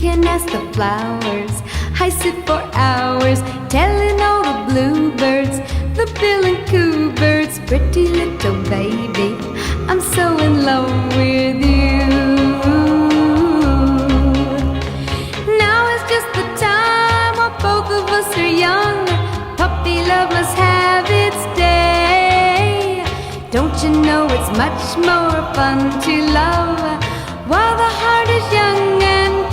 can ask the flowers. I sit for hours telling all the bluebirds, the bill and coo birds, pretty little baby, I'm so in love with you. Now is just the time while both of us are young. Puppy love must have its day. Don't you know it's much more fun to love while the heart is young and